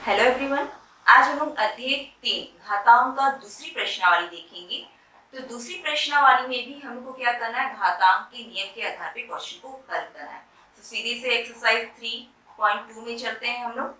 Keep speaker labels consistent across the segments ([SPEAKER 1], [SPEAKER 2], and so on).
[SPEAKER 1] Hello everyone. आज हम लोग अध्याय 3 घातांक का दूसरी प्रश्नावली देखेंगे। तो दूसरी प्रश्नावली में भी हमको क्या करना है, घातांक के नियम के आधार पे क्वेश्चन को हल करना है। तो सीधे से एक्सरसाइज 3.2 में चलते हैं हम लोग।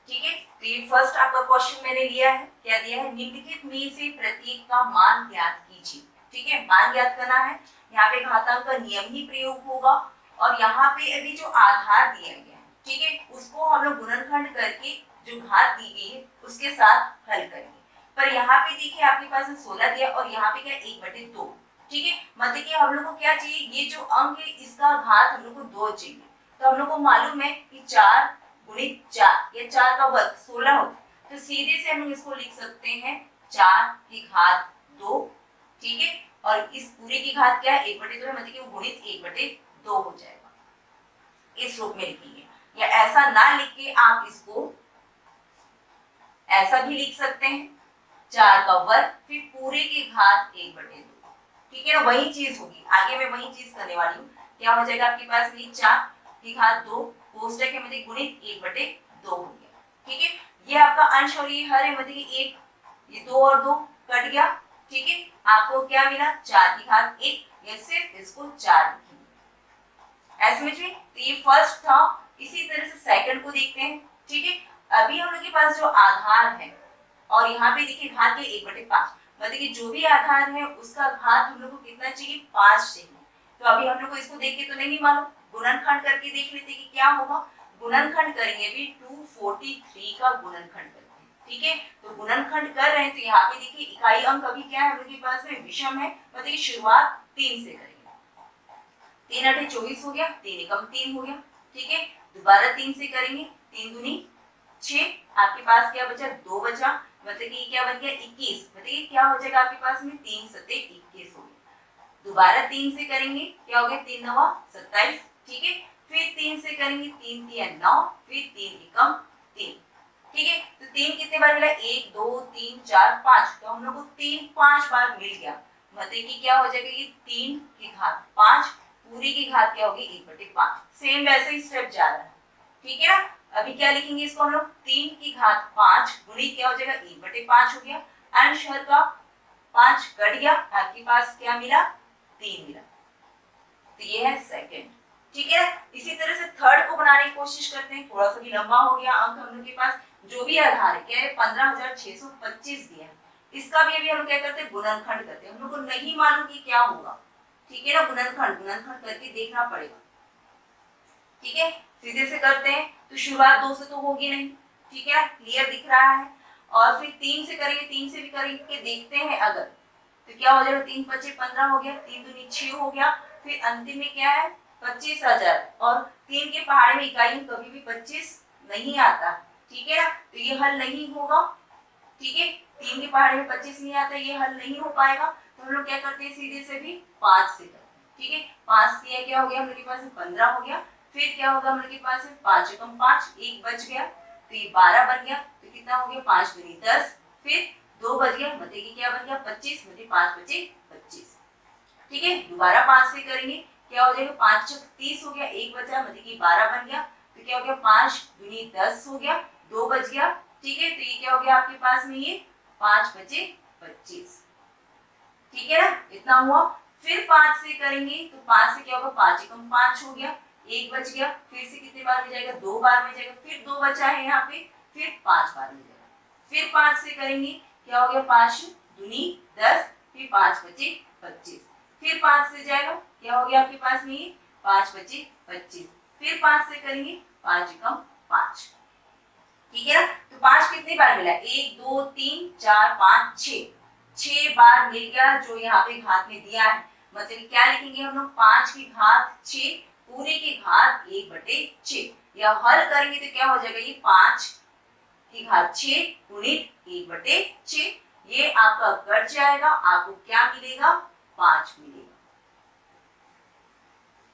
[SPEAKER 1] ठीक है, तो ये फर्स्ट आपका क्वेश्चन मैंने लिया है, क्या दिया है, निम्नलिखित में से प्रत्येक का मान ज्ञात कीजिए। ठीक है, मान ज्ञात करना है। यहाँ पे घातांक का नियम ही प्रयोग होगा और यहाँ पे अभी जो आधार दिया गया है, ठीक है, उसको हम लोग गुणनखंड करके जो घात दी गई है उसके साथ हल करेंगे। पर यहाँ पे देखिए आपके पास 16 दिया और यहाँ पे क्या 1/2। ठीक है, मतलब कि हम लोग को क्या चाहिए, ये जो अंक है इसका घात हम लोग को 2 चाहिए। तो हम लोग को मालूम है कि 4 गुणित 4 या 4 का वर्ग 16 होता है। तो सीधे से हम लोग इसको लिख सकते हैं 4 की घात 2। ठीक है, और इस पूरे की घात क्या है, 1/2 है, मतलब कि वो गुणित 1/2 हो जाएगा। इस रूप में लिखेंगे, या ऐसा ना लिख के आप इसको ऐसा भी लिख सकते हैं, 4 का वर्ग फिर पूरे की घात 1/2। ठीक है ना, वही चीज होगी, आगे मैं वही चीज करने वाली हूँ। क्या हो जाएगा आपके पास में 4 की घात 2 कोष्टक है, मतलब गुणित 1/2 हो गया। ठीक है, ये आपका अंश और ये हर है, मतलब कि 1, ये 2 और 2 कट गया। ठीक है, आपको क्या मिला, 4 की घात 1, या सिर्फ इसको 4 लिखेंगे। ऐसे में तो ये फर्स्ट था। इसी तरह से सेकंड को देखते हैं। ठीक है, अभी हम लोग के पास जो आधार है और यहाँ पे देखिए घात के 1/5, मतलब कि जो भी आधार है उसका घात हम लोग को कितना चाहिए, 5 चाहिए। तो अभी हम लोग को इसको देख के तो नहीं मालूम, गुणनखंड करके देख लेते कि क्या होगा। गुणनखंड करेंगे भी 243 का गुणनखंड करते हैं। ठीक है, तो गुणनखंड कर रहे हैं तो यहाँ पे देखिए इकाई अंक अभी क्या है हम लोग के पास में, विषम है, मतलब कि शुरुआत 3 से करेंगे। 3 8 24 हो गया, 3 एकम 3 हो गया। ठीक है, दोबारा 3 से करेंगे, 3 दूनी 6, आपके पास क्या बचा, 2 बचा, मतलब कि क्या बन गया 21, मतलब कि क्या हो जाएगा आपके पास में 3 सत्ते 21 हो गया। दोबारा 3 से करेंगे, क्या हो गया 3 नवा 27। ठीक है, फिर 3 से करेंगे, 3 3 9, फिर 3 एकम 3। ठीक है, तो 3 कितने बार मिला, 1 2 3 4 5, तो हम लोग को 3 5 बार मिल गया, मतलब कि क्या हो जाएगा, ये 3 की घात 5 पूरी की घात क्या होगी, 1/5। सेम वैसे ही स्टेप जा रहा है। ठीक है ना, अभी क्या लिखेंगे इसको हम लोग, 3 की घात 5 गुणित क्या हो जाएगा, 1/5 हो गया। अंश हर का 5 कट गया, आपके पास क्या मिला, 3 मिला। तो ये है सेकंड। ठीक है, इसी तरह से थर्ड को बनाने की कोशिश करते हैं। थोड़ा सा भी लंबा हो गया अंक, हम लोग के पास जो भी आधार है क्या है, 15625 दिया है। इसका भी अभी हम लोग क्या करते हैं, गुणनखंड करते हैं। हम लोग को नहीं मालूम कि क्या होगा। ठीक है ना, गुणनखंड करके देखना पड़ेगा। ठीक है, सीधे से करते हैं तो शुरुआत 2 से तो होगी नहीं। ठीक है, क्लियर दिख रहा है। और फिर 3 से करेंगे, 3 से भी करके देखते हैं अगर, तो क्या हो जाएगा, 3 5 15 हो गया, 3 दूनी 6 हो गया, फिर अंतिम में क्या है 25,000। और 3 के पहाड़े में इकाई कभी भी 25 नहीं आता। ठीक है ना, तो ये हल नहीं होगा। ठीक है, 3 के पहाड़े में 25 नहीं आता, ये हल नहीं हो पाएगा। तो हम लोग क्या करते हैं, सीधे से भी 5 से करते हैं। ठीक है, 5 से क्या हो गया, हम लोग के पास 15 हो गया। फिर क्या होगा, हम लोग के पास 5 एकम 5, 1 बच गया, तो ये 12 बन गया। तो कितना हो गया, 5 दूनी 10, फिर 2 बच गया, मतलब कि क्या बन गया 25, मतलब 5 बचे 25। ठीक है, दोबारा 5 से करेंगे, क्या हो जाएगा, 5 छक 30 हो गया, 1 बचा, मतलब कि 12 बन गया। तो क्या हो गया, 5 दूनी 10 हो गया, 2 बच गया। ठीक है, तो ये क्या हो गया आपके पास में, ये 5 बचे 25। ठीक है ना, इतना हुआ। फिर 5 से करेंगे तो 5 से क्या होगा, 5 एकम 5 हो गया, 1 बच गया। फिर से कितने बार में जाएगा, 2 बार में जाएगा, फिर 2 बचा है यहाँ पे, फिर 5 बार में जाएगा। फिर 5 से करेंगे, क्या हो गया, 5 दूनी 10, फिर 5 बचे 25। फिर 5 से जाएगा, क्या हो गया आपके पास में, 5 बचे 25। फिर 5 से करेंगे, 5 एकम 5। ठीक है ना, तो 5 कितनी बार मिला, 1 2 3 4 5 6 बार मिल गया, जो यहाँ पे घात में दिया है। मतलब क्या लिखेंगे हम लोग, 5 की घात 6 पूरे की घात 1/6, या हल करेंगे तो क्या हो जाएगा, ये 5 की घात 6 गुणित 1/6, ये आपका कट जाएगा, आपको क्या मिलेगा, 5 मिलेगा।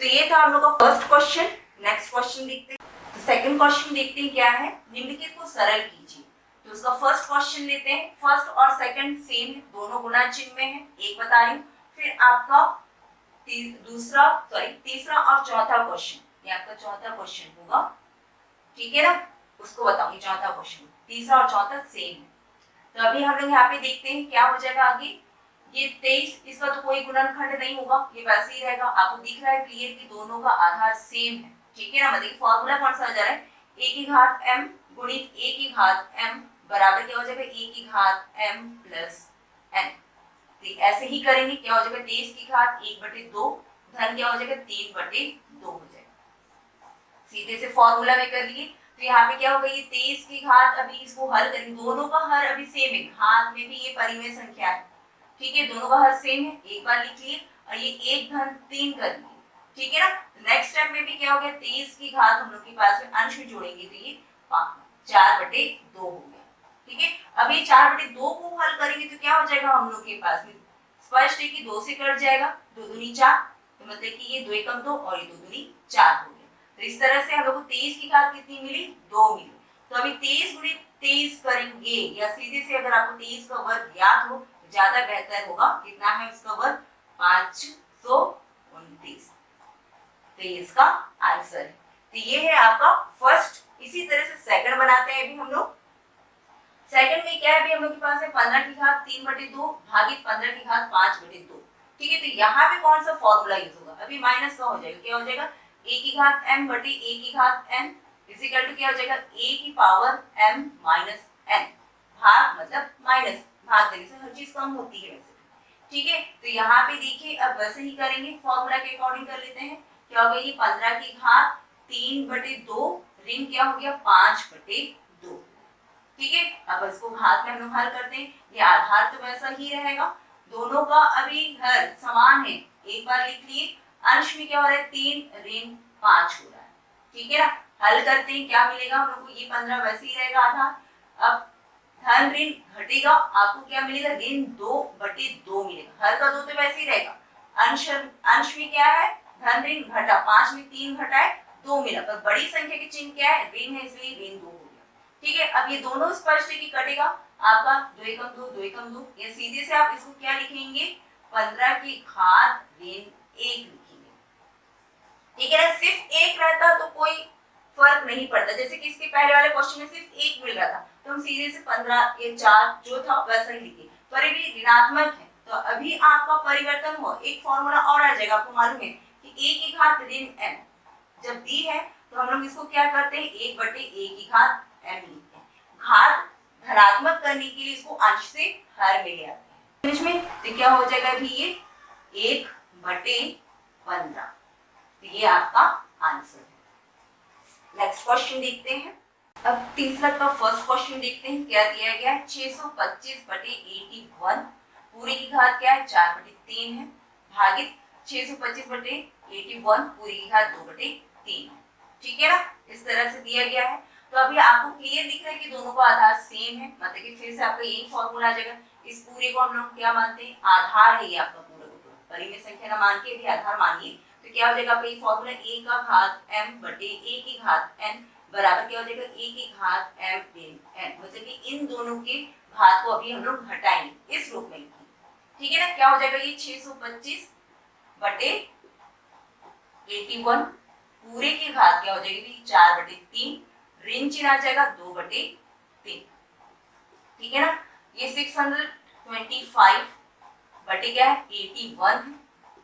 [SPEAKER 1] तो ये था हम लोग का फर्स्ट क्वेश्चन। नेक्स्ट क्वेश्चन देखते हैं। सेकंड क्वेश्चन देखते हैं क्या है, निम्नलिखित को सरल कीजिए। तो उसका फर्स्ट क्वेश्चन लेते हैं। फर्स्ट और सेकंड सेम है, दोनों गुणा चिन्ह में है, एक बता रही हूँ। फिर आपका तीसरा और चौथा क्वेश्चन, ये आपका चौथा क्वेश्चन होगा। ठीक है ना, उसको बताऊंगी चौथा क्वेश्चन। तीसरा और चौथा सेम है। तो अभी हम लोग यहाँ पे देखते हैं क्या हो जाएगा आगे। ये 23, इसका तो कोई गुणनखंड नहीं होगा, ये वैसे ही रहेगा। आपको दिख रहा है क्लियर कि दोनों का आधार सेम है, ठीक है ना। मतलब फॉर्मूला कौन सा आ जा रहा है, a की घात m गुणित a की घात m बराबर क्या हो जाएगा, a की घात m प्लस n। तो ऐसे ही करेंगे, क्या हो जाएगा 23 की घात 1/2 धन क्या हो जाएगा 3/2 हो जाएगा। सीधे से फॉर्मूला में कर लिए। तो यहाँ पे क्या होगा, ये 23 की घात, अभी इसको हल करेंगे, दोनों का हर अभी सेम है, घात में भी ये परिमेय संख्या है, ठीक है, दोनों का हर सेम है, एक बार लिख लिए और ये 1 धन 3 कर लिए, ठीक है ना। नेक्स्ट स्टेप में भी क्या हो गया, 23 की घात हम लोग के पास में अंश में जोड़ेंगे तो ये 4/2 हो गया, ठीक है। अब ये 4/2 को हल करेंगे तो क्या हो जाएगा हम लोग के पास में, स्पष्ट है कि 2 से कट जाएगा, 2 दूनी 4, तो मतलब कि ये 2 एकम 2 और ये 2 दूनी 4 हो गया। तो इस तरह से हम लोग को 23 की घात कितनी मिली, 2 मिली। तो अभी 23 गुणित 23 करेंगे, या सीधे से अगर आपको 23 का वर्ग याद हो ज्यादा बेहतर होगा। कितना है इसका वर्ग, 529। तो ये इसका आंसर है। तो ये है आपका फर्स्ट। इसी तरह से सेकंड बनाते हैं अभी हम लोग। सेकंड में क्या है, अभी हम लोग के पास है 15 की घात 3/2 भागित 15 की घात 5/2, ठीक है। तो यहाँ पे कौन सा फॉर्मूला यूज होगा, अभी माइनस का हो जाएगा, क्या हो जाएगा a की घात m बटे a की घात n इक्वल टू क्या हो जाएगा a की पावर m माइनस n। भाग मतलब माइनस, भाग देने से हर चीज कम होती है वैसे, ठीक है। तो यहाँ पे देखिए अब वैसे ही करेंगे, फॉर्मूला के अकॉर्डिंग कर लेते हैं। क्या हो गया, ये 15 की घात 3/2 ऋण क्या हो गया 5/2, ठीक है। अब इसको घात में हम लोग हल करते हैं, ये आधार तो वैसा ही रहेगा, दोनों का अभी हर समान है, एक बार लिख लिए। अंश में क्या हो रहा है 3 ऋण 5 हो रहा है, ठीक है ना। हल करते हैं, क्या मिलेगा हम लोग को, ये 15 वैसे ही रहेगा आधार। अब धन ऋण घटेगा, आपको क्या मिलेगा ऋण 2/2 मिलेगा, हर का 2 तो वैसे ही रहेगा। अंश में क्या है धन ऋण घटा, 5 में 3 घटाए 2 मिला, पर बड़ी संख्या के चिन्ह क्या है ऋण है, इसलिए ऋण 2 हो गया, ठीक है। अब ये दोनों स्पष्ट है कि कटेगा आपका 2 एकम 2 2 एकम 2, या सीधे से आप इसको क्या लिखेंगे 15 की घात ऋण 1 लिखेंगे, ठीक है ना। सिर्फ एक रहता तो कोई फर्क नहीं पड़ता, जैसे कि इसके पहले वाले क्वेश्चन में सिर्फ 1 मिल रहा था तो हम सीधे से 15 या 4 जो था वैसा ही लिखे, पर ये ऋणात्मक है तो अभी आपका परिवर्तन हुआ, एक फॉर्मूला और आ जाएगा। आपको मालूम है कि a की घात ऋण m जब दी है तो हम लोग इसको क्या करते हैं 1/a की घात m लिखते हैं, घात धनात्मक करने के लिए इसको अंश से हर में ले आते हैं में, तो क्या हो जाएगा अभी ये 1/15, तो ये आपका आंसर है। नेक्स्ट क्वेश्चन देखते हैं। अब तीसरा का फर्स्ट क्वेश्चन देखते हैं, क्या दिया गया है 625/81 पूरी की घात क्या है 4/3 है भागित 625/81 पूरी की घात 2/3 है, ठीक है ना। इस तरह से दिया गया है। तो अभी आपको क्लियर दिख रहा है कि दोनों का आधार सेम है, मतलब कि फिर से आपका यही फॉर्मूला आ जाएगा। इस पूरे को हम लोग क्या मानते हैं आधार है, ये आपका पूरा का पूरा परिमेय संख्या ना मान के भी आधार मानिए, तो क्या हो जाएगा आपका ये फॉर्मूला a का घात m बटे a की घात n बराबर क्या हो जाएगा a की घात m ऋण n, मतलब कि इन दोनों के घात को अभी हम लोग घटाएंगे इस रूप में, ठीक है ना। क्या हो जाएगा ये 625/81 पूरे की घात क्या हो जाएगी 4/3 ऋण चिन्ह आ जाएगा 2/3, ठीक है ना। ये 625 बटे क्या है 81 है,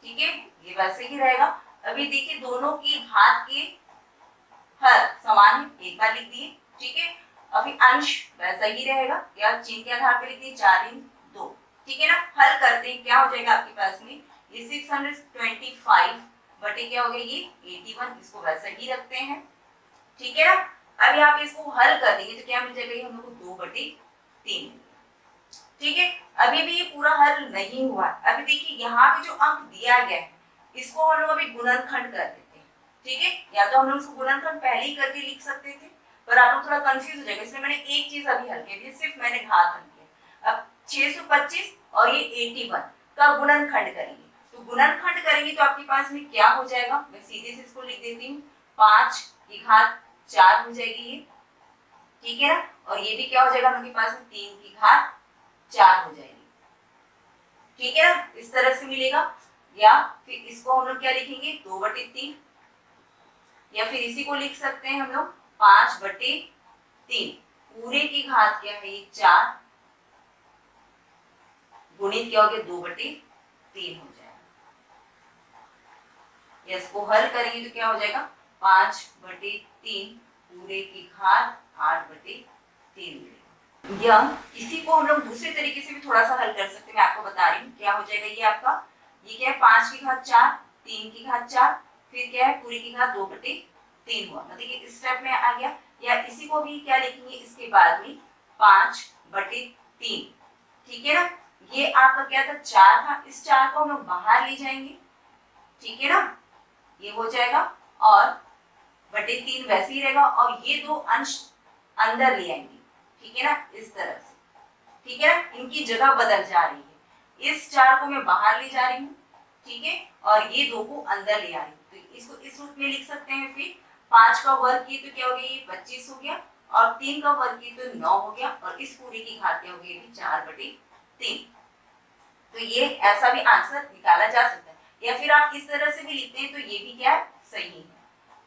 [SPEAKER 1] ठीक है, ये वैसे ही रहेगा। अभी देखिए दोनों की घात के हर समान है, एक बार लिख दिए, ठीक है। अभी अंश वैसा ही रहेगा, या चिन्ह के आधार पर लिख दिए 4 ऋण 2, ठीक है ना। हल करते हैं, क्या हो जाएगा आपके पास में ये 625 बटे क्या हो गया ये 81, इसको वैसा ही रखते हैं, ठीक है ना। अब यहाँ पे इसको हल कर देंगे तो क्या मिल जाएगा ये हम लोग को 2/3, ठीक है। अभी भी ये पूरा हल नहीं हुआ। अभी देखिए यहाँ पे जो अंक दिया गया है इसको हम लोग अभी गुणनखंड कर देते हैं, ठीक है। या तो हम लोग इसको गुणनखंड पहले ही करके लिख सकते थे, पर आप लोग थोड़ा कंफ्यूज हो जाएगा, इसलिए मैंने एक चीज अभी हल की, सिर्फ मैंने घात हल किया। अब 625 और ये 81 का गुणनखंड करेंगे, तो गुणनखंड करेंगे तो आपके पास में क्या हो जाएगा, मैं सीधे से इसको लिख देती हूँ 5 की घात 4 हो जाएगी ये, ठीक है ना। और ये भी क्या हो जाएगा आपके पास में 3 की घात 4 हो जाएगी, ठीक है ना। इस तरह से मिलेगा, या फिर इसको हम लोग क्या लिखेंगे 2/3, या फिर इसी को लिख सकते हैं हम लोग 5/3, पूरे की घात क्या है ये 4 गुणित क्या हो गया 2/3 हो जाएगा। इसको हल करेंगे तो क्या हो जाएगा 5/3 पूरे की घात 8/3 मिलेगा। या इसी को हम लोग दूसरे तरीके से भी थोड़ा सा हल कर सकते हैं, मैं आपको बता रही हूँ क्या हो जाएगा। ये आपका ये क्या है 5 की घात 4, 3 की घात 4, फिर क्या है पूरी की घात 2/3 हुआ, मतलब ये इस स्टेप में आ गया। या इसी को भी क्या लिखेंगे इसके बाद में 5/3, ठीक है ना। ये आपका क्या था 4 था, इस 4 को हम लोग बाहर ले जाएंगे, ठीक है ना, ये हो जाएगा और 3 वैसे ही रहेगा और ये दो अंश अंदर ले आएंगे, ठीक है ना, इस तरह से, ठीक है ना, इनकी जगह बदल जा रही है। इस 4 को मैं बाहर ले जा रही हूँ, ठीक है, और ये 2 को अंदर ले आ रही हूँ, तो इसको इस रूप में लिख सकते हैं। फिर 5 का वर्ग किए तो क्या हो गया ये 25 हो गया, और 3 का वर्ग किए तो 9 हो गया, और इस पूरी की घात क्या हो गई 4/3। तो ये ऐसा भी आंसर निकाला जा सकता है, या फिर आप इस तरह से भी लिखते हैं तो ये भी क्या है सही है।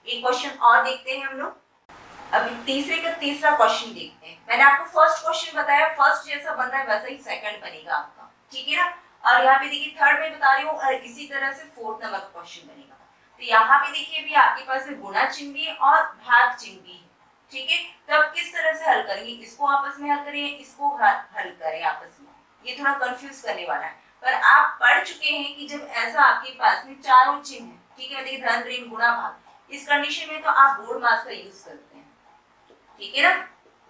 [SPEAKER 1] एक क्वेश्चन और देखते हैं हम लोग। अभी तीसरे का तीसरा क्वेश्चन देखते हैं। मैंने आपको फर्स्ट क्वेश्चन बताया, फर्स्ट जैसा बन रहा है वैसा ही सेकंड बनेगा आपका, ठीक है ना। और यहाँ पे देखिए थर्ड में बता रही हूँ, और इसी तरह से फोर्थ नंबर का क्वेश्चन बनेगा। तो यहाँ पे देखिए भी आपके पास में गुणा चिन्ह भी है और भाग चिन्ह भी है, ठीक है। तो अब किस तरह से हल करेंगे, इसको आपस में हल करें, इसको हल करें आपस में, ये थोड़ा कंफ्यूज करने वाला है। पर आप पढ़ चुके हैं कि जब ऐसा आपके पास में चारों चिन्ह है, ठीक है, देखिए धन ऋण गुणा भाग, इस कंडीशन में तो आप बोर्ड मास का यूज करते हैं, ठीक है ना।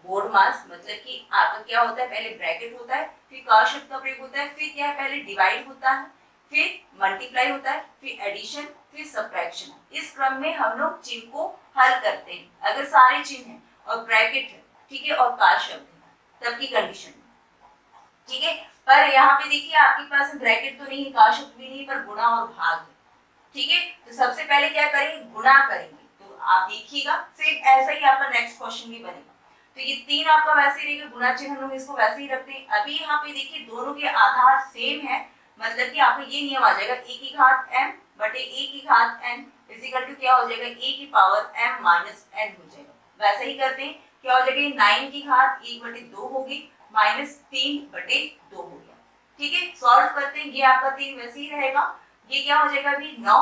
[SPEAKER 1] बोर्ड मास मतलब कि आपका क्या होता है, पहले ब्रैकेट होता है, फिर का शब्द का प्रयोग होता है, फिर क्या है पहले डिवाइड होता है, फिर मल्टीप्लाई होता है, फिर एडिशन, फिर सब्ट्रैक्शन। इस क्रम में हम लोग चिन्ह को हल करते हैं। अगर सारे चिन्ह हैं और ब्रैकेट है, ठीक है, और का शब्द है तब की कंडीशन में, ठीक है। पर यहाँ पे देखिए आपके पास ब्रैकेट तो नहीं है, का शब्द भी नहीं, पर गुणा और भाग है, ठीक है। तो सबसे पहले क्या करेंगे गुणा करेंगे, तो आप देखिएगा सेम ऐसा ही आपका नेक्स्ट क्वेश्चन भी बनेगा। तो ये 3 आपका वैसे ही रहेगा, गुणा चिन्ह हम लोग इसको वैसे ही रखते हैं। अभी यहाँ पे देखिए दोनों के आधार सेम है, मतलब कि आपका ये नियम आ जाएगा a की घात m बटे a की घात n इक्वल टू क्या हो जाएगा a की पावर m माइनस n हो जाएगा। वैसे ही करते हैं, क्या हो जाएगा 9 की घात 1/2 होगी माइनस 3/2 हो गया, ठीक है। सॉल्व करते हैं, ये आपका 3 वैसे ही रहेगा, ये क्या हो जाएगा अभी 9,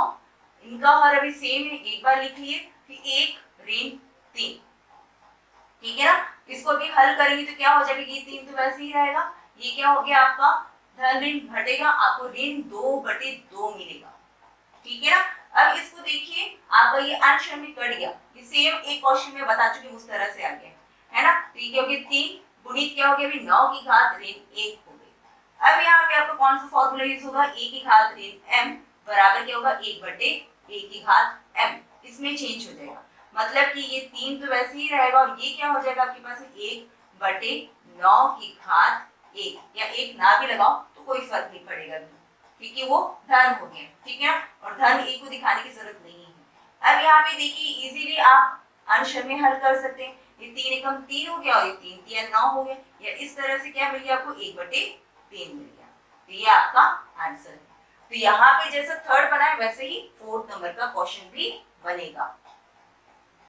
[SPEAKER 1] इनका हर अभी सेम है, एक बार लिख लिए, फिर 1 ऋण 3, ठीक है ना। इसको भी हल करेंगे तो क्या हो जाएगा, ये 3 तो वैसे ही रहेगा, ये क्या हो गया आपका धन ऋण घटेगा, आपको ऋण 2/2 मिलेगा, ठीक है ना। अब इसको देखिए आपका ये अंश में कट गया, ये सेम एक क्वेश्चन में बता चुकी हूँ उस तरह से आ गया है ना। तो ये क्या हो गया 3 गुणित क्या हो गया अभी 9 की घात ऋण 1 हो गई। अब यहाँ पे आपका कौन सा फॉर्मूला यूज होगा, a की घात ऋण m बराबर क्या होगा 1/a की घात m, इसमें चेंज हो जाएगा, मतलब कि ये 3 तो वैसे ही रहेगा, और ये क्या हो जाएगा आपके पास 1/9 की घात 1, या 1 ना भी लगाओ तो कोई फर्क नहीं पड़ेगा क्योंकि वो धन हो गया, ठीक है, और धन 1 को दिखाने की जरूरत नहीं है। अब यहाँ पे देखिए इजीली आप अंश में हल कर सकते हैं, ये 3 एकम 3 हो गया और ये 3 3 9 हो गया, या इस तरह से क्या मिल गया आपको 1/3 मिल गया। तो ये आपका आंसर है। तो यहाँ पे जैसा थर्ड बना है वैसे ही फोर्थ नंबर का क्वेश्चन भी बनेगा।